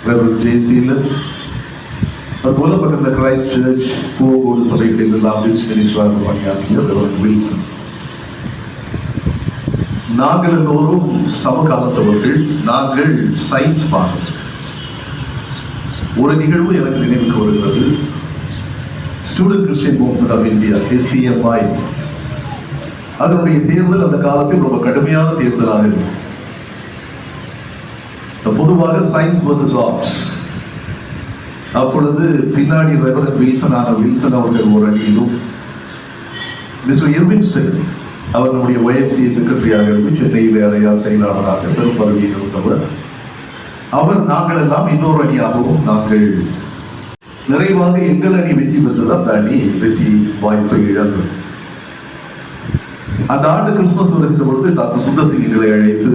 Reverend J Seelan, அதுபோல பக்கத்தில் Christ search பூவோடு சபைகளில் எல்லாம் டிஸ்ட்ரிக்ட் மினிஸ்டராக பணியாற்றிய ரெவரண்ட் வில்சன். நாங்கள் எல்லோரும் சமகாலத்தவர்கள். நாங்கள் சயின்ஸ் பார்க்கிறோம். ஒரு நிகழ்வு எனக்கு நினைவுக்கு வருகிறது. Student Christian Movement of India, SCMI, அதனுடைய தேர்தல் அந்த காலத்தில் ரொம்ப கடுமையான தேர்தலாக இருக்கும். பொதுவாக சயின்ஸ் வர்சஸ் ஆர்ட்ஸ். அப்பொழுது பின்னாடி ரெவரண்ட் வில்சன் அவர்கள் ஒரு அணியிலும், மிஸ்டர் எர்வின்சன் அவர் நம்முடைய YMCA செக்ரட்டரியாக இருந்து சென்னையில் அடையார் செயலாளராக பெரும் பதவியில் இருந்தவர். அவர் நாங்கள் எல்லாம் இன்னொரு அணியாகவும் நாங்கள் நிறைவாக எங்கள் அணி வெற்றி பெற்றது. அந்த அணி வெற்றி வாய்ப்பை இழந்தது. அந்த ஆண்டு கிறிஸ்துமஸ் வருகின்ற பொழுது டாக்டர் சுந்தர்சிங் எங்களை அழைத்து,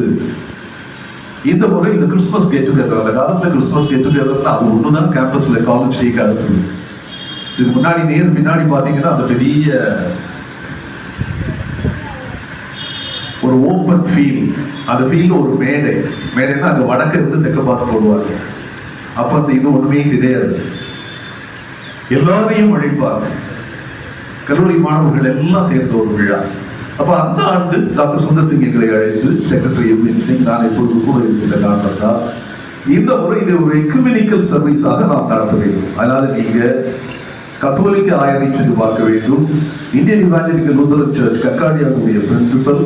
இந்த முறை இந்த கிறிஸ்துமஸ் கெட் டுகெதர், அந்த காலத்துல கிறிஸ்துமஸ் கெட் டுகெதர் அது ஒண்ணுதான் கேம்பஸ்ல காலேஜ் டேக்கு அடுத்தது. இதுக்கு முன்னாடி பின்னாடி பாத்தீங்கன்னா அந்த பெரிய ஒரு ஓப்பன் ஃபீல்ட், அந்த ஃபீல்டு ஒரு மேடைன்னா அந்த வடக்கு இருந்து தெற்க பார்த்து போடுவாங்க. அப்ப அந்த இது ஒண்ணுமே கிடையாது. எல்லாரையும் அழைப்பாங்க. கல்லூரி மாணவர்கள் எல்லாம் சேர்ந்த ஒரு விழா. அப்ப அந்த ஆண்டு டாக்டர் சுந்தர்சிங் எங்களை அழைத்து, செக்ரட்டரி எர்வின், நான் எப்பொழுது கூட இருக்கின்ற காரணத்தால் இந்த முறை இது ஒரு எக்குமெனிக்கல் சர்வீஸாக நாம் நடத்த வேண்டும். அதனால நீங்க கத்தோலிக்க ஆயரை சென்று பார்க்க வேண்டும். இந்தியன் இவாஞ்சலிக்கல் லூத்தரன் சர்ச் கக்காடியாவுடைய பிரின்சிபல்,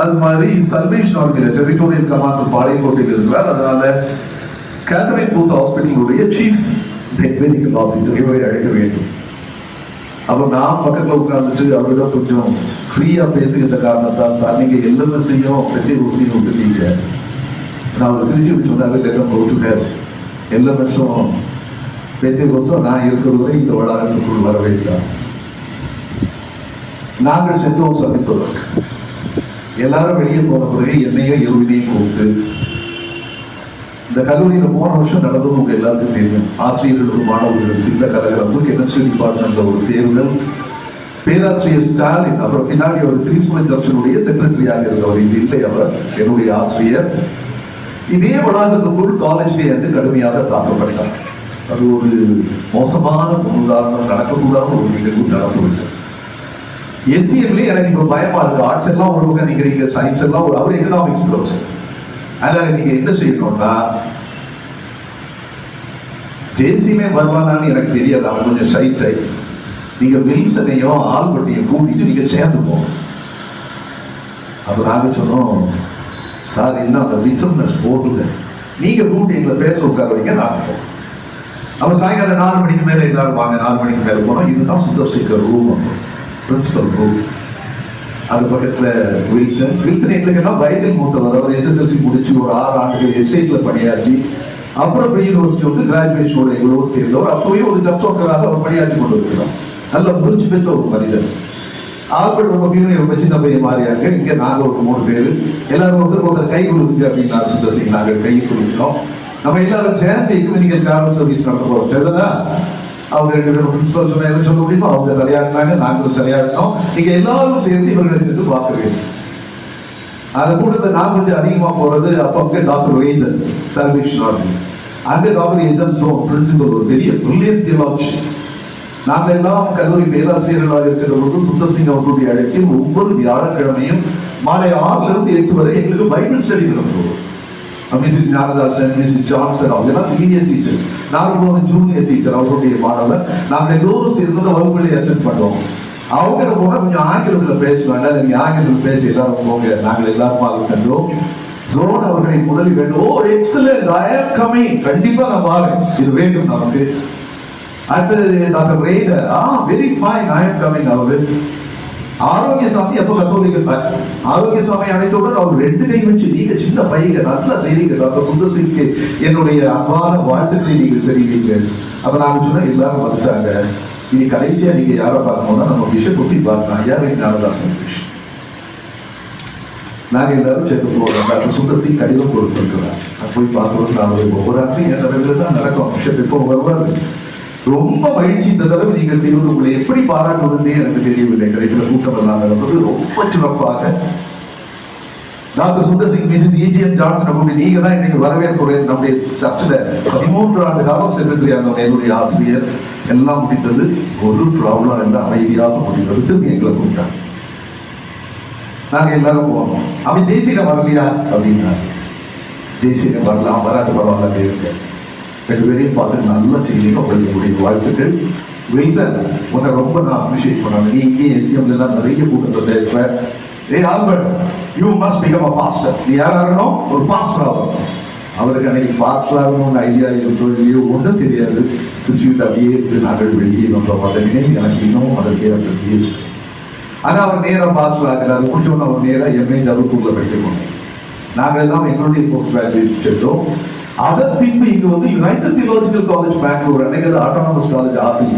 அது மாதிரி சல்வேஷன் ஆர்கனைசேஷன் டெரிட்டோரியல் கமாண்டர் பாளையங்கோட்டையில் இருக்கிறார். அதனால கேத்தரின் பூத் ஹாஸ்பிட்டலுடைய சீஃப் மெடிக்கல் ஆபீசரை அழைக்க வேண்டும். அப்ப நான் பக்கத்துல உட்கார்ந்துட்டு அவரிடம் கொஞ்சம் ஃப்ரீயா பேசுகின்ற காரணத்தால், சார் நீங்க LMSையும் பெரிய ஊசியும் விட்டுட்டீங்க. நான் அவர் சிரிச்சு சொன்னாரு, LMSும் பெரிய நான் இருக்கிறவரை இந்த வளாகத்துக்குள் வரவேற்றார். நாங்கள் சென்றோம் சந்தித்தோம். எல்லாரும் வெளியே போன பிறகு என்னையும் எருவினையும் கூப்பிட்டு, இந்த கல்லூரியில போன வருஷம் நடந்தது உங்க எல்லாருக்கும் தெரியும். ஆசிரியர்களுக்கும் மாணவர்களுக்கும் சில கலகலப்பு, கெமிஸ்ட்ரி டிபார்ட்மெண்ட்ல ஒரு தேர்தல். பேராசிரியர் ஸ்டாலின், அப்புறம் பின்னாடி அவர் திரிசுமலை ஜங்ஷனுடைய செக்ரட்டரியாக இருந்தவர், இது இல்லை அவர் என்னுடைய ஆசிரியர். இதே வளாகத்துக்குள் காலேஜ்ல இருந்து கடுமையாக தாக்கப்பட்டார். அது ஒரு மோசமான உதாரணம், நடக்கக்கூடாத ஒரு நிகழ்வு நடந்துவிட்டது. SCMல எனக்கு இப்ப பயமா இருக்கு. ஆர்ட்ஸ் எல்லாம் ஒரு பக்கம் நிக்கிறீங்க, சயின்ஸ் எல்லாம் ஒரு, அவர் எக்கனாமிக்ஸ் ப்ரொஃபஸர். அதனால நீங்க என்ன செய்யணும்னா, ஜேசிலே வருவானான்னு எனக்கு தெரியாது, அவன் கொஞ்சம் ஷை டைப். நீங்க வில்சனையும் ஆல்பர்ட்டையும் கூட்டிட்டு நீங்க சேர்ந்து போங்க. அப்ப நாங்க சொன்னோம், சார் இன்னும் அந்த விச்சம்னஸ் போகுது, நீங்க கூட்டி எங்களை பேச உட்கார வைங்க, நாங்க போவோம். அவன் சாயங்காலம் 4 மணிக்கு மேல எல்லாரும் வாங்க. 4 மணிக்கு மேல போனோம். இதுதான் சுந்தர்சேகர் ரூம், பிரின்சிபல் ரூம். அது பக்கத்துல வில்சன் எங்களுக்குன்னா வயதில் மூத்தவர். அவர் SSLC முடிச்சு ஒரு 6 ஆண்டுகள் எஸ்டேட்ல பணியாற்றி, அப்புறம் யூனிவர்சிட்டி வந்து கிராஜுவேஷனோட எங்களோடு சேர்ந்தவர். அப்பவே ஒரு சர்ச் ஒர்க்கராக அவர் பணியாற்றி கொண்டு இருக்கிறார். நல்ல முதிர்ச்சி பெற்ற ஒரு மனிதர். ஆல்பர்ட் ரொம்ப பீவனை ரொம்ப சின்ன பையன் மாறியாங்க. இங்க நாங்க ஒரு 3 பேரு எல்லாரும் ஒருத்தர் கை கொடுக்குங்க அப்படின்னு சுந்தர்சிங் நாங்கள் கை கொடுக்கிறோம். நம்ம எல்லாரும் சேர்ந்து எக்குமெனிக்கல் காலேஜ் சர்வீஸ் நடத்த போறோம். சரிதானா? அவங்க 2 பேரும் பிரின்சிபல் சொன்ன என்ன சொல்ல முடியுமோ அவங்க தலையாடினாங்க, நாங்களும் தலையாடினோம். நீங்க எல்லாரும் சேர்ந்து இவர்களை சென்று பார்க்க வேண்டும். அது கூட நான் கொஞ்சம் அதிகமா போறது. அப்ப டாக்டர் வெயிலர் சல்வேஷன் ஆர்கனைசேஷன், அங்க டாக்டர் எஸ்எம்சோ பிரின்சிபல், ஒரு பெரிய பிரில்லியன்ட் தியாலஜியன். நாங்கள் எல்லாம் கல்லூரி பேராசிரியர்களாக இருக்கிற பொழுது சுந்தர்சிங் அவர்களுடைய அழைப்பில் ஒவ்வொரு வியாழக்கிழமையும் மாலை 6 to 8 வரை எங்களுக்கு பைபிள் ஸ்டடி நடத்துவோம். மிஸ்ஸஸ் ஞானதாசன், மிஸ்ஸஸ் ஜான்சன் அவங்க எல்லாம் சீனியர் டீச்சர்ஸ், நான் ஒரு ஜூனியர் டீச்சர், அவர்களுடைய மாணவர். நாங்கள் எல்லோரும் சேர்ந்து வகுப்புகளை அட்டென்ட் பண்ணுவோம். அவங்ககிட்ட போனா கொஞ்சம் ஆங்கிலத்துல பேசுவாங்க. நீங்க ஆங்கிலத்தில் பேசி எல்லாரும் போங்க. நாங்கள் எல்லாரும் அதை சென்றோம். ஜோன் அவர்களை முதலில் வேண்டும். ஓ எக்ஸலென்ட், ஐ ஆம் கமிங், கண்டிப்பா நான் பாருங்க, இது வேண்டும் நமக்கு. அடுத்தது டாக்டர் ரெய்டர், வெரி ஃபைன், ஐ ஆம் கமிங். அவரு ஆரோக்கியசாமி, அப்ப கத்தோலிக்க ஆரோக்கியசாமி அனைத்துடன் அவர் 2 கை வச்சு, நீங்க சின்ன பையங்க நல்லா செய்றீங்க டாக்டர் சுந்தர்சிங்க்கு என்னுடைய அன்பான வாழ்த்துக்களை நீங்கள் தெரிவிங்க. அப்ப நாங்க சொன்னா எல்லாரும் வந்துட்டாங்க. இனி கடைசியா நீங்க யாரை பார்க்கணும்னா நம்ம பிஷப் பத்தி பார்க்கலாம். யாரை ஞானதாசன் நாங்க எல்லாரும் சேர்த்து போவோம். டாக்டர் சுந்தர்சிங் கடிதம் கொடுத்திருக்கிறார். போய் பார்க்கணும். நான் ஒவ்வொரு ஆட்டையும் என் தலைவர்கள் தான் நடக்கும். பிஷப் எப்போ வருவாரு. ரொம்ப மகிழ்ச்சி. இந்த தடவை நீங்கள் செய்வது உங்களை எப்படி பாராட்டுவதுன்னே எனக்கு தெரியவில்லை. கிடைக்கிற கூட்டம் எல்லாம் நடந்தது ரொம்ப சிறப்பாக. Doctor Sundar Singh, Mrs E.G.N. Johnson கூப்பிட்டு நீங்க தான் இன்னைக்கு வரவேற்புரை நம்முடைய சர்ச்சில் 13 ஆண்டு காலம் செக்ரட்டரி ஆனவங்க என்னுடைய ஆசிரியர். எல்லாம் முடிந்தது, ஒரு ப்ராப்ளம் என்ற அமைதியாக முடிந்தது. திரும்பி எங்களை கூப்பிட்டாங்க. நாங்க எல்லாரும் போனோம். அவன் ஜெய்சீலம் வரலையா அப்படின்னா, ஜெய்சீலம் வரலாம், வராது பரவாயில்ல இருக்கு. 2 பேரையும் பார்த்து நல்ல செய்தியும் உங்களுக்கு முடியும். வாழ்த்துக்கள். வில்சன், உன்னை ரொம்ப நான் அப்ரிஷியேட் பண்ணாங்க. நீ இங்கே எஸ்சிஎம்ல எல்லாம் நிறைய கூட்டத்தை பேசுற. ஏய் Albert, you must become a pastor. நீ யாராகணும்? ஒரு பாஸ்டர் ஆகணும். அவருக்கு அன்னைக்கு பாஸ்டர் ஆகணும்னு ஐடியா இல்லையோ ஒன்றும் தெரியாது. சுச்சுவேட் அப்படியே இருந்து நாங்கள் வெளியே வந்தோம். அதை நினைவு எனக்கு இன்னும் அதற்கே அப்படி. ஆனா அவர் நேரம் பாஸ்டர் ஆகிறாரு. முடிச்சோன்னு அவர் நேரம் எம்ஏ ஜவஹர்பூர்ல படிக்க போனோம். நாங்கள் எல்லாம் எங்களுடைய போஸ்ட் கிராஜுவேட் சென்றோம். அதை திரும்பி இங்க வந்து யுனைடெட் தியோலாஜிக்கல் காலேஜ் பெங்களூர், அன்னைக்கு ஆட்டோனமஸ் காலேஜ் ஆகுது.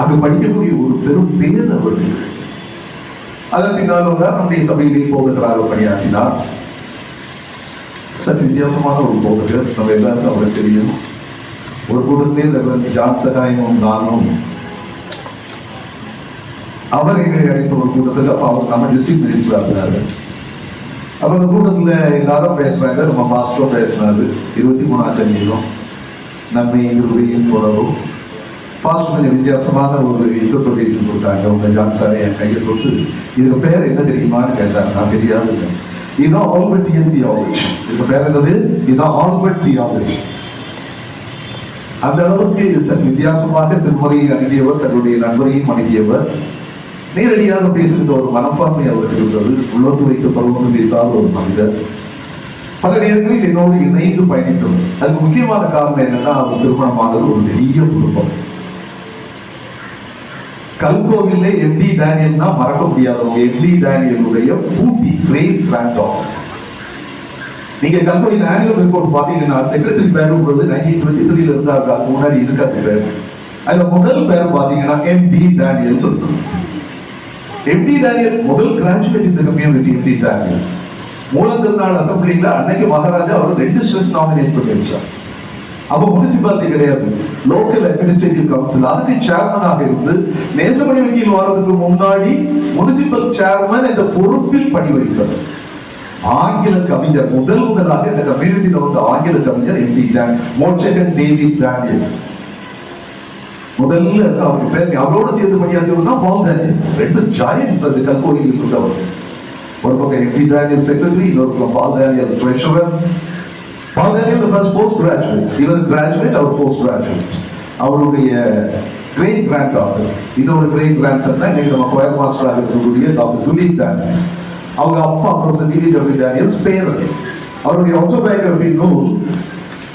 அங்கு படிக்கக்கூடிய ஒரு பெரும் பேர் அவர்கள். அதன் பின்னால் நம்முடைய சபையிலே போதகராக பணியாற்றினார். சற்று வித்தியாசமான ஒரு போதகர். நம்ம எல்லாருக்கும் அவருக்கு தெரியும். ஒரு கூட்டத்திலே ஜான் சகாயமும் நானும் அவர் எங்களை அழைத்த ஒரு கூட்டத்தில், அப்ப அவர் நம்ம டிஸ்ட்ரிக்ட் மினிஸ்டர் ஆகிறாரு. அப்ப அந்த கூட்டத்துல எல்லாரும் பேசுறாங்க. நம்ம பாஸ்டரும் பேசினாரு. 23ஆம் தேதியும் நம்மை கிருபையின் தொடரும். பாஸ்டர் கொஞ்சம் வித்தியாசமான ஒரு இன்டர்பிரேஷன் கொடுத்தாங்க. உங்க ஜான்சாரை என் கையை தொட்டு இதுக்கு பேர் என்ன தெரியுமான்னு கேட்டாங்க. நான் தெரியாது. இதுதான் ஆல்பர்ட்டியன் தியாலஜி. இதுக்கு பேர் என்னது? இதுதான் ஆல்பர்ட் தியாலஜி. அந்த அளவுக்கு சற்று வித்தியாசமாக திருமுறையை அணுகியவர், தன்னுடைய நண்பரையும் அணுகியவர். நேரடியாக பேசுகின்ற ஒரு மனப்பான்மை அவருக்கு இருந்தது. உள்ளோட்டு வைத்து பருவம் பேசாத ஒரு மனிதர். பல நேரங்களில் என்னோடு இணைந்து பயணித்தோம். அதுக்கு முக்கியமான காரணம் என்னன்னா, அவர் திருமணமானது ஒரு பெரிய குடும்பம். கல்கோவிலே எம்டி டேனியல் தான் மறக்க முடியாதவங்க. எம்டி டேனியலுடைய பூட்டி கிரேட் கிராண்ட் டாட்டர். நீங்க கல்கோவின் ஆனுவல் ரிப்போர்ட் பாத்தீங்கன்னா செக்ரட்டரி பேர் 1923 இருந்தாங்க. அதுக்கு முன்னாடி இருக்காது பேர். அதுல முதல் பேர் பாத்தீங்கன்னா எம்டி டேனியல் இருக்கும். எம்டி டேனியல் முதல் கிராஜுவேட் இந்த கம்யூனிட்டி. எம்டி டேனியல் மூலத்திருநாள் அசம்பிளில அன்னைக்கு மகாராஜா அவர் 2 ஸ்டேட் நாமினேட் பண்ணி வச்சார். அப்ப முனிசிபாலிட்டி கிடையாது, லோக்கல் அட்மினிஸ்ட்ரேட்டிவ் கவுன்சில். அதுக்கு சேர்மனாக இருந்து நேசமணி வக்கீல் வர்றதுக்கு முன்னாடி முனிசிபல் சேர்மன் என்ற பொறுப்பில் பணி வகித்தார். ஆங்கில கவிஞர் முதலாக இந்த கம்யூனிட்டியில வந்து ஆங்கில கவிஞர் எம்டி டேனியல், மோட்சகன் டேவிட் டேனியல். முதல்ல அவருக்கு பேர் அவரோட சேர்ந்து பணியாற்றியவர் தான் பால் டேனியல். 2 ஜாயன்ஸ் அந்த கல்கோயில் இருந்தவர். ஒரு பக்கம் எம்டி டேனியல் செக்ரட்டரி, இன்னொரு பக்கம் பால் டேனியல் ட்ரெஷரர். பால் டேனியல் ஃபர்ஸ்ட் போஸ்ட் கிராஜுவேட். இவர் கிராஜுவேட், அவர் போஸ்ட் கிராஜுவேட். அவருடைய கிரேட் கிராண்ட் டாக்டர், இன்னொரு கிரேட் கிராண்ட் சன் தான் இன்னைக்கு நம்ம கோயர் மாஸ்டராக இருக்கக்கூடிய டாக்டர் ஜூலியட் டேனியல்ஸ். அவங்க அப்பா ப்ரொஃபசர் டிவி டேனியல்ஸ் பேரர். அவருடைய ஆட்டோபயோகிராஃபி நூல்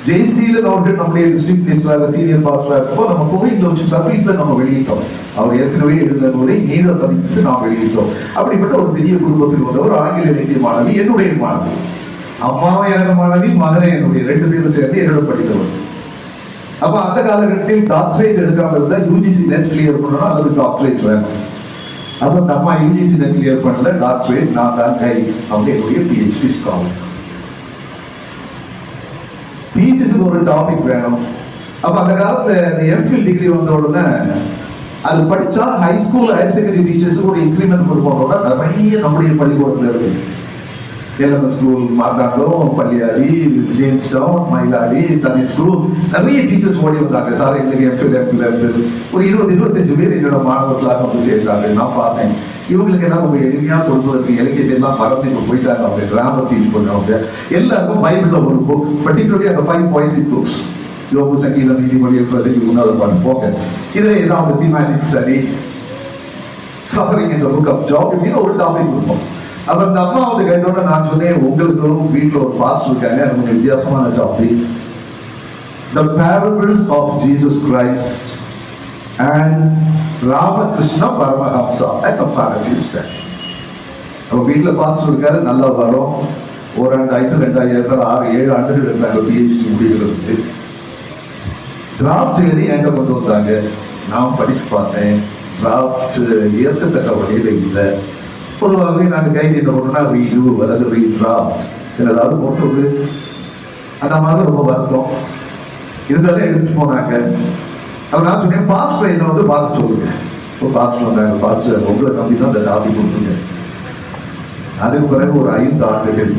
ஜெய்சீலன் அவர்கள் நம்முடைய டிஸ்ட்ரிக்ட் மினிஸ்டராக சீனியர் பாஸ்டராக இருப்போ நம்ம கோவில்ல வச்சு சர்வீஸ்ல நம்ம வெளியிட்டோம். அவர் ஏற்கனவே எழுந்த நூலை நீர பதிப்பித்து நாம் வெளியிட்டோம். அப்படிப்பட்ட ஒரு பெரிய குடும்பத்தில் வந்தவர். ஆங்கில இலக்கிய மாணவி, என்னுடைய மாணவி. அம்மாவும் எனக்கு மாணவி, மகனை என்னுடைய 2 பேரும் சேர்ந்து என்னோட படித்தவர். அப்ப அந்த காலகட்டத்தில் டாக்டரேட் எடுக்காம இருந்தா யூஜிசி நெட் கிளியர் பண்ணணும், அல்லது டாக்டரேட் வேணும். அப்ப அந்த அம்மா யூஜிசி நெட் கிளியர் பண்ணல, டாக்டரேட் நான் தான் கை. அவங்க என்னுடைய PhD ஸ்காலர். தீசிஸ் ஒரு டாபிக் வேணும். அப்ப அந்த காலத்துல இந்த எம்ஃபில் டிகிரி வந்த உடனே அது படிச்சா high school higher secondary teachers ஒரு இன்க்ரிமெண்ட் கொடுப்போம். நிறைய நம்முடைய பள்ளிக்கூடத்துல இருக்கு. LMS school, Marthandam, Palliyadi, Jamestown, Mayiladi, தனி ஸ்கூல், நிறைய டீச்சர்ஸ் ஓடி வந்தாங்க. சார் எங்களுக்கு எம்ஃபில் ஒரு 20-25 பேர் என்னோட மாணவர்களாக வந்து சேர்ந்தாங்க. நான் பார்த்தேன் இவங்களுக்கு எல்லாம் ரொம்ப எளிமையா கொடுப்பதற்கு இலக்கியத்தை எல்லாம் மறந்து இப்போ போயிட்டாங்க. அவங்க கிராமர் டீச் பண்ணுவாங்க. எல்லாருக்கும் பைபிள்ல ஒரு புக், பர்டிகுலர்லி அந்த 5 pointed books, யோபு, சங்கீதம், நீதிமொழி, பிரசங்கி, உன்னதம் போங்க. இதுல ஏதாவது thematic study, suffering in the book of Job இப்படின்னு ஒரு டாபிக் கொடுப்போம். அப்ப அந்த அம்மா வந்து கேட்டோட நான் சொன்னேன், உங்களுக்கும் வீட்டில் ஒரு பாஸ்டர் இருக்காங்க, அது கொஞ்சம் வித்தியாசமான topic. The parables of Jesus Christ and Ramakrishna Paramahamsa at the Parallel Study. நம்ம வீட்டில் பாஸ்டர் இருக்காரு, நல்லா வரும். 1 ஆண்டு 2006 7 ஆண்டுகள் இருந்தாங்க PhD முடிவுகளுக்கு. டிராஃப்ட் எழுதி என்கிட்ட கொண்டு வந்தாங்க. நான் படிச்சு பார்த்தேன். டிராஃப்ட் ஏற்கத்தக்க வழியில் இல்லை. பொதுவாகவே நாங்கள் கைது என்ன பண்ணோம்னா ரீடு அல்லது ரீட்ராஃப்ட் ஏதாவது போட்டு அந்த மாதிரி ரொம்ப வருத்தம் இருந்தாலும் எடுத்துட்டு போனாங்க. அப்ப நான் சொன்னேன், பாஸ்டர் என்ன வந்து பார்த்து சொல்லுங்க. இப்போ பாஸ்டர் வந்தாங்க. பாஸ்டர் உங்களை நம்பி தான் அந்த டாபிக் கொடுத்துருங்க. அதுக்கு பிறகு ஒரு 5 ஆண்டுகள்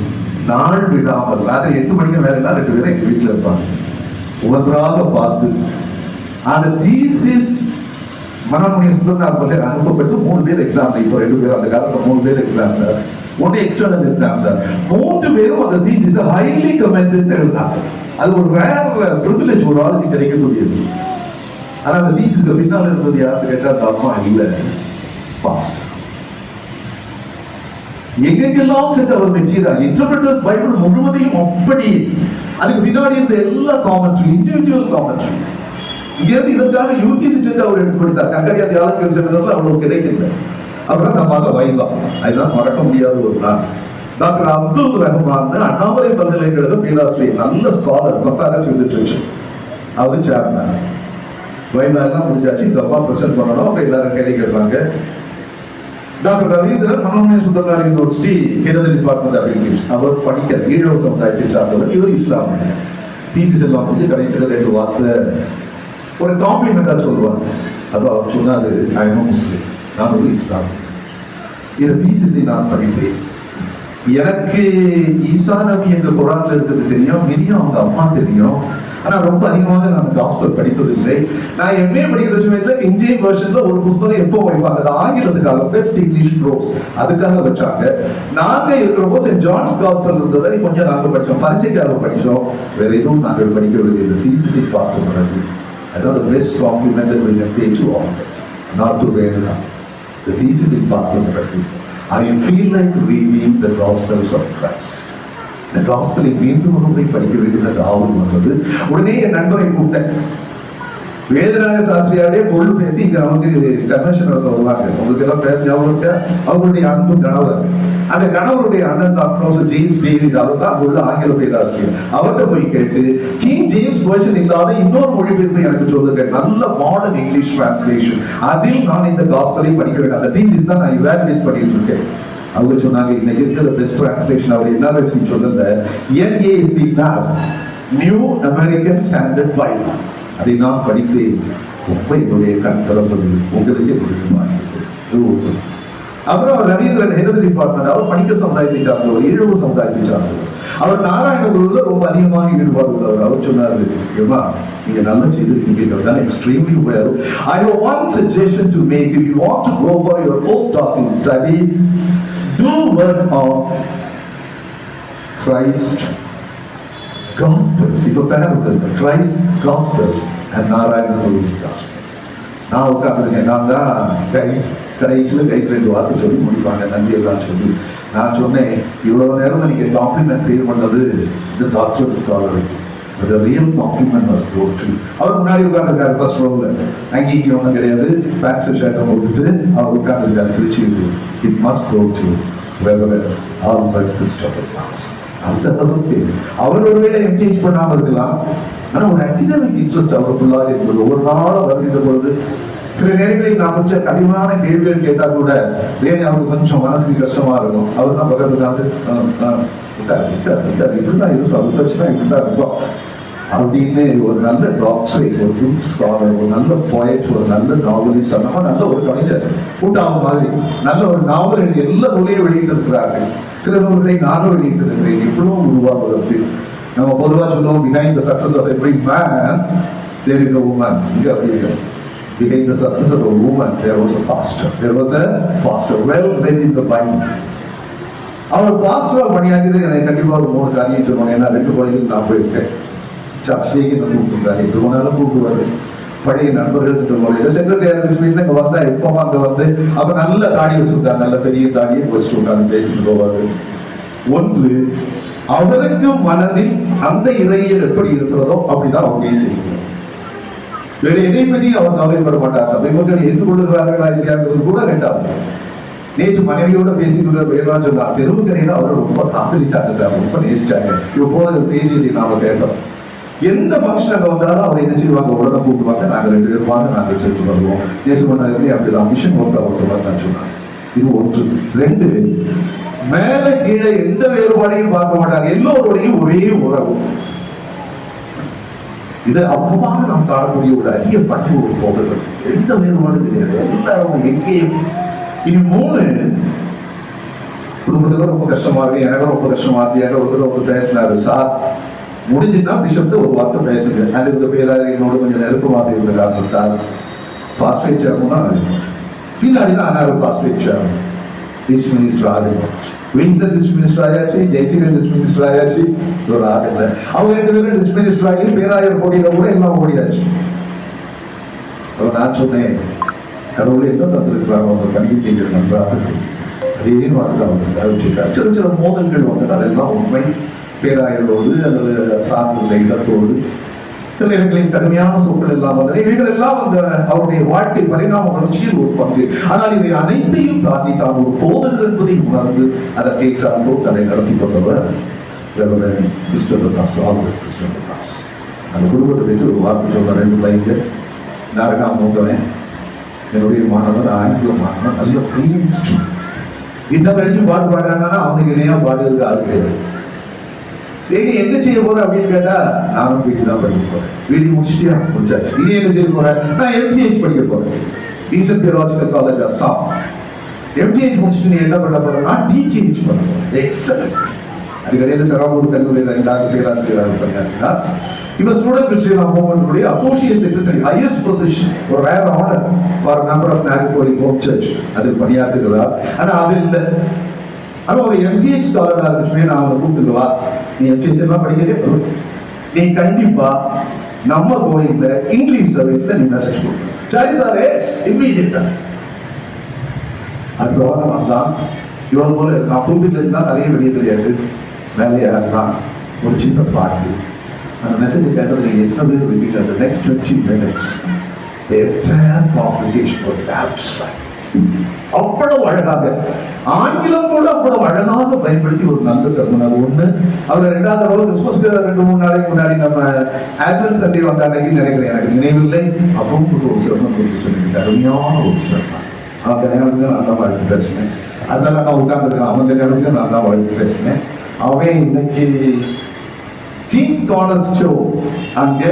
நாள் விடாமல் ராத்திரி 8 மணிக்கு வேலைன்னா 2 பேரும் எங்க வீட்டுல இருப்பாங்க. ஒவ்வொன்றாக பார்த்து அந்த தீசிஸ் மனோன்மணிய சுந்தரனார் பள்ளியில் அனுப்பப்பட்டு 3 பேர் எக்ஸாம். இப்போ 2 பேர், அந்த காலத்துல 3 பேர் எக்ஸாம் தான், 1 எக்ஸ்டர்னல் எக்ஸாம் தான். 3 பேரும் அந்த தீசிஸ் ஹைலி கமெண்டட் எழுதினாங்க. அது ஒரு ரேர் பிரிவிலேஜ் ஒரு ஆளுக்கு கிடைக்கக்கூடியது. ஆனா அந்த தீசிஸ்க்கு பின்னால் இருந்தது யாருக்கு கேட்டா அந்த அம்மா இல்ல, பாஸ்டர். எங்கெங்கெல்லாம் சென்று அவர் மெச்சீரார். இன்டர்பிரட்டர்ஸ் பைபிள் முழுவதையும் அப்படி அதுக்கு பின்னாடி இருந்த எல்லா காமெண்ட்ரி, இண்டிவிஜுவல் காமெண்ட்ரி. இங்கிருந்து இதற்காக யூஜிசி சென்று அவர் எடுத்து படித்தார். கங்கடியா தியாலஜிக்கல் செமினார்ல அவ்வளவு கிடைக்கல. அப்புறம் நம்ம வைவா, அதுதான் மறக்க முடியாத ஒரு நாள். டாக்டர் அப்துல் ரஹ்மான் அண்ணாமலை பல்கலைக்கழக பேராசிரியர், நல்ல ஸ்காலர், கம்பேரட்டிவ் லிட்டரேச்சர். அவரு சேர்ந்தார். வைவா எல்லாம் முடிஞ்சாச்சு. இந்த அம்மா பிரசன்ட் பண்ணணும். அப்ப எல்லாரும் கேள்வி கேட்பாங்க. Doctor Ravindran Manonmaniam Sundaranar university hereditary department application. அவர் படிக்க ஈழவ சமுதாயத்தை சார்ந்தவர். இவர் இஸ்லாமிய. தீசிஸ் எல்லாம் முடிஞ்சு கடைசியில் 2 வார்த்தை ஒரு காம்ப்ளிமெண்டா சொல்லுவாங்க. அப்ப அவர் சொன்னாரு, ஐ எம் முஸ்லிம், நான் ஒரு இஸ்லாமிய. இந்த தீசிஸை நான் படித்தேன். எனக்கு ஈசா நபி என்ற குரான்ல இருக்கிறது தெரியும், மிரியம் அவங்க அம்மா தெரியும். ஆனா ரொம்ப அதிகமாக நான் காஸ்பல் படித்ததில்லை. நான் எம்ஏ படிக்கிற சமயத்துல இந்தியன் வெர்ஷன்ல ஒரு புத்தகம் எப்போ வைப்பாங்க, அது ஆங்கிலத்துக்காக, பெஸ்ட் இங்கிலீஷ் ப்ரோஸ், அதுக்காக வச்சாங்க. நாங்க இருக்கிறப்போ சென்ட் ஜான்ஸ் காஸ்பல் இருந்ததை கொஞ்சம் நாங்க படிச்சோம், பரிச்சைக்காக படிச்சோம். வேற எதுவும் நாங்கள் படிக்கவில்லை. இந்த தீசிஸை பார்த்த பிறகு அதாவது best complemented we can pay to all that, not to Vedanta. The thesis in பார்த்த I feel like reading the Gospels of Christ. The Gospel மீண்டும் ஒரு முறை படிக்க வேண்டும் என்ற ஆவல் வந்தது. உடனே என் நண்பரை கூப்பிட்டேன். வேதநாயக சாஸ்திரியாலே கொள்ளு பேசி இங்க அவங்க கன்வென்ஷன் வருவாங்க. உங்களுக்கு எல்லாம் பேர் ஞாபகம் இருக்கா? அவங்களுடைய அன்பு கணவர், அந்த கணவருடைய அண்ணன் டாக்டர் ஜேம்ஸ் டேவிட், அவர் தான் அங்குள்ள ஆங்கில பேராசிரியர். அவர்கிட்ட போய் கேட்டு கிங் ஜேம்ஸ் வெர்ஷன் இல்லாத இன்னொரு மொழிபெயர்ப்பு எனக்கு சொல்லுங்க, நல்ல மாடர்ன் இங்கிலீஷ் டிரான்ஸ்லேஷன், அதில் நான் இந்த காஸ்பலை படிக்க வேண்டும். அந்த தீசிஸ் தான் நான் இவாலுவேட் பண்ணிட்டு இருக்கேன். அவங்க சொன்னாங்க, இன்னைக்கு இருக்கிற பெஸ்ட் டிரான்ஸ்லேஷன் அவர் என்ன பேசி சொல்லுங்க, NASB, new American standard Bible. அதை நான் படித்தேன். ரொம்ப என்னுடைய கண் திறப்பது உங்களுக்கு முடியுமா? அப்புறம் அவர் ரவீந்திரன் ஹெரிடரி டிபார்ட்மெண்ட், அவர் படிக்க சமுதாயத்தை சார்ந்தவர், ஈழவ சமுதாயத்தை சார்ந்தவர். அவர் நாராயணகுருல ரொம்ப அதிகமாக ஈடுபாடு உள்ளவர். அவர் சொன்னாரு, ஏமா நீங்க நல்லா செய்திருக்கீங்க, extremely well. I have one suggestion to make. If you want to go for your postdoctoral study, do work on Christ Gospels. இப்போ பேர் Christ Gospels and நாராயணகுரு's Gospels. நான் உட்காந்துருக்கேன். நான் தான் கடைசியில் கைட் 2 வார்த்தை சொல்லி முடிப்பாங்க, நன்றி எல்லாம் சொல்லி. நான் சொன்னேன், இவ்வளவு நேரம் நீங்க காம்ப்ளிமெண்ட் பே பண்ணது இந்த doctor scholar, the real compliment must go to. அவர் முன்னாடி உட்கார்ந்துருக்காரு ஃபர்ஸ்ட் ரோவ்ல, அங்கே இங்கே ஒன்றும் கிடையாது, பேக்ஸ் ஷர்ட்டை போட்டுட்டு அவர் உட்கார்ந்துருக்காரு சிரிச்சு. It must go to Albert Christopher. அந்த அளவுக்கு அவர் ஒருவேளை என்கேஜ் பண்ணாம இருக்கலாம், ஆனா ஒரு அகாடமிக் இன்ட்ரெஸ்ட் அவருக்குள்ளாக இருந்தது. ஒவ்வொரு நாளும் வருகின்ற பொழுது சில நேரங்களில் நான் கொஞ்சம் கடினமான கேள்விகள் கேட்டா கூட வேணி அவருக்கு கொஞ்சம் மனசுக்கு கஷ்டமா இருக்கும். அவர் தான் பக்கத்துக்காது இப்படிதான் இருக்கும், ரிசர்ச் தான் இப்படிதான் இருக்கும் அப்படின்னு ஒரு நல்ல டாக்டரேட், ஒரு குட் ஸ்காலர், ஒரு நல்ல போயட், ஒரு நல்ல நாவலிஸ்ட், அந்த மாதிரி நல்ல ஒரு கவிஞர் கூட்டாகும் மாதிரி நல்ல ஒரு நாவல் எழுதி எல்லா நூலையும் வெளியிட்டு இருக்கிறார்கள். சில நூல்களை நானும் வெளியிட்டு இருக்கிறேன். இவ்வளவு உருவாகுவது நம்ம பொதுவா சொல்லுவோம், behind the success of every man there is a woman. இங்க அப்படி இல்லை. Behind the success of a woman there was a pastor. There was a pastor well read in the Bible. அவர் பாஸ்டரா பணியாக்கியது எனக்கு கண்டிப்பா ஒரு 3 காரியம் சொல்லுவாங்க. ஏன்னா 2 கோயிலுக்கு நான் போயிருக்கேன். சர்ச்சைக்கு நான் கூப்பிட்டுருக்காரு, இது ஒன்னாலும் கூப்பிடுவாரு. பழைய நண்பர்கள் முறையில் செக்ரட்டரி அங்க வந்தா எப்பமா அங்க வந்து அப்ப நல்ல தாடி வச்சிருக்காரு, நல்ல பெரிய தாடியை வச்சுட்டு உட்காந்து பேசிட்டு போவாரு. ஒன்று, அவருக்கு மனதில் அந்த இறையர் எப்படி இருக்கிறதோ அப்படிதான் அவங்க செய்யணும். வேற எதை பற்றி அவர் கவலைப்பட மாட்டார். சபை மக்கள் ஏற்றுக்கொள்ளுகிறார்களா இல்லையாங்கிறது கூட 2வது. நேற்று மனைவியோட பேசிட்டு வேணும்னு சொன்னா தெருவுக்கடையில அவரை ரொம்ப காதலிச்சாங்க, ரொம்ப நேசிட்டாங்க. இப்போ பேசியதை நாம கேட்டோம். எந்த ஃபங்க்ஷன் அங்க வந்தாலும் அவரை என்ன செய்வாங்க, உடனே கூப்பிடுவாங்க, நாங்க 2 பேரும் வாங்க, நாங்க சேர்த்து வருவோம். நேற்று பண்ணாலே அப்படிதான் மிஷன் ஒர்க் அவர் நான் சொன்னாங்க. இது 1. 2, மேல கீழே எந்த வேறுபாடையும் பார்க்க மாட்டாங்க, எல்லோருடையும் ஒரே உறவு. இது அவ்வளவாக நாம் காணக்கூடிய ஒரு அதிக பண்பு ஒரு போகிறது. எந்த வேறுபாடும் கிடையாது, எல்லாரும் எங்கேயும். இனி 3, குடும்பத்துக்கும் ரொம்ப கஷ்டமா இருக்கு, எனக்கும் ரொம்ப கஷ்டமா இருக்கு. எனக்கு ஒருத்தர் ரொம்ப பேசினாரு, சார் முடிஞ்சுன்னா பிஷப்ட்டு ஒரு வார்த்தை பேசுங்க. அது இந்த பேராக என்னோட கொஞ்சம் நெருக்கமாக இருந்த காரணத்தால் பாஸ்பேட் ஆகும்னா பின்னாடி தான் ஆனால் பாஸ்பேட் ஆகும். டிஸ்ட் மினிஸ்டர் ஆகுது, வின்சர் டிஸ்ட் மினிஸ்டர் ஆயாச்சு, ஜெய்சிகன் டிஸ்ட் மினிஸ்டர் ஆயாச்சு. ஒரு ஆகுது அவங்க 2 பேரும் டிஸ்ட் மினிஸ்டர் ஆகி பேராயர் போட்டியில கூட எல்லாம் ஓடியாச்சு. நான் சொன்னேன், கடவுளை என்ன தந்திருக்கிறாரோ அவங்க கண்டிப்பாக நன்றாக செய்யும். அதே மாதிரி அவங்க சில சில மோதல்கள் வந்து அதெல்லாம் உண்மை. பேராயரோடு அல்லது சார்ந்துள்ள இடத்தோடு சில இடங்களில் கடுமையான சொற்கள் எல்லாம் வந்தன. இவைகள் எல்லாம் அந்த அவருடைய வாழ்க்கை பரிணாம வளர்ச்சியில் ஒரு பங்கு. ஆனால் இவை அனைத்தையும் தாண்டி தான் ஒரு போதகர் என்பதை உணர்ந்து அதற்கேற்ற அன்போடு அதை நடத்தி கொண்டவர் கிறிஸ்டோபர் பிரகாஷ். அந்த குடும்பத்துக்கு ஒரு வார்த்தை சொல்ற 2 பையன்கள். நான் மூத்தவன், என்னுடைய மாணவன் ஆங்கில மாணவன், நல்ல பிரிலியன்ட் கிட்டார் அடிச்சு பாட்டு பாடுறாங்கன்னா அவனுக்கு இணையா பாடுறதுக்கு ஆள் கிடையாது. நீங்க என்ன செய்ய போற அப்படின்னு கேட்டா, நானும் வீட்டு தான் படிக்க போறேன். வீடு முடிச்சுட்டியா? முடிச்சாச்சு. நீ என்ன செய்ய போற? நான் எம்டிஹெச் படிக்க போறேன், teacher theological college Assam. MTH முடிச்சுட்டு நீ என்ன பண்ண போறேன்னா டிடிஹெச் பண்ண போறேன். எக்ஸலன்ட். அதுக்கடையில் சரவணூர் கல்லூரியில் 2 பேராசிரியராக பண்ணியாச்சுன்னா இப்ப student Christian movement associate secretary, highest position, ஒரு rare honour for member of Nagercoil home church, அதில் பணியாற்றுகிறார். ஆனா அது இல்லை. ஆனா ஒரு எம்ஜிஹெச் ஸ்காலரா இருக்குமே, நான் அவங்களை கூப்பிட்டுக்குவா, நீ எம்ஜிஹெச் எல்லாம் படிக்கிறே, நீ கண்டிப்பா நம்ம கோயில்ல இங்கிலீஷ் சர்வீஸ்ல நீ மெசேஜ் கொடுக்கணும். சரி சார், எஸ் இம்மீடியட்டா. அடுத்த வாரம் வந்தான். இவன் போல நான் கூப்பிட்டு இருந்தா நிறைய வெளியே தெரியாது, வேலையா இருந்தான். ஒரு சின்ன பாட்டு, அந்த மெசேஜ் கேட்டது நீங்க எத்தனை பேர் ரிப்பீட் அந்த next 20 minutes the entire congregation was absent. அவ்வளவு அழகாக ஆங்கிலம் கூட அவ்வளவு அழகாக பயன்படுத்தி ஒரு நல்ல சர்மன். அது ஒண்ணு. அவர் 2வது தடவை கிறிஸ்துமஸ்க்கு 2-3 நாளைக்கு முன்னாடி நம்ம ஆட்வென்ட் சண்டே வந்த அன்னைக்கு நினைக்கிறேன், எனக்கு நினைவில்லை, அப்பவும் ஒரு சர்மன் கொடுத்து சொல்லிட்டு அருமையான ஒரு சர்மன். அவன் கல்யாணத்துக்கு நான் தான் வாழ்த்து பேசினேன். அதனால நான் உட்கார்ந்துருக்கேன். அவன் கல்யாணத்துக்கு நான் தான் வாழ்த்து பேசினேன். அவன் இன்னைக்கு கிங்ஸ் காலேஜ் ஷோ அங்கே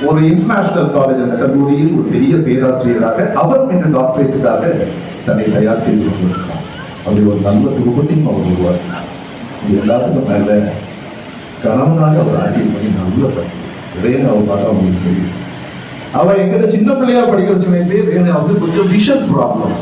ஒரு இன்டர்நேஷனல் காலேஜ், அந்த கல்லூரியில் ஒரு பெரிய பேராசிரியராக அவர் இந்த டாக்டரேட்டுக்காக தன்னை தயார் செய்து கொண்டிருக்கிறார். அப்படி ஒரு நல்ல குடும்பத்தையும் அவர் உருவாக்கினார். இது எல்லாத்துக்கும் மேல கணவனாக அவர் ஆட்சியில் பண்ணி நல்ல படிப்பு அவர் பார்த்தா அவங்களுக்கு தெரியும். அவன் எங்கிட்ட சின்ன பிள்ளையா படிக்கிற சொன்னே வந்து கொஞ்சம் விஷன் ப்ராப்ளம்.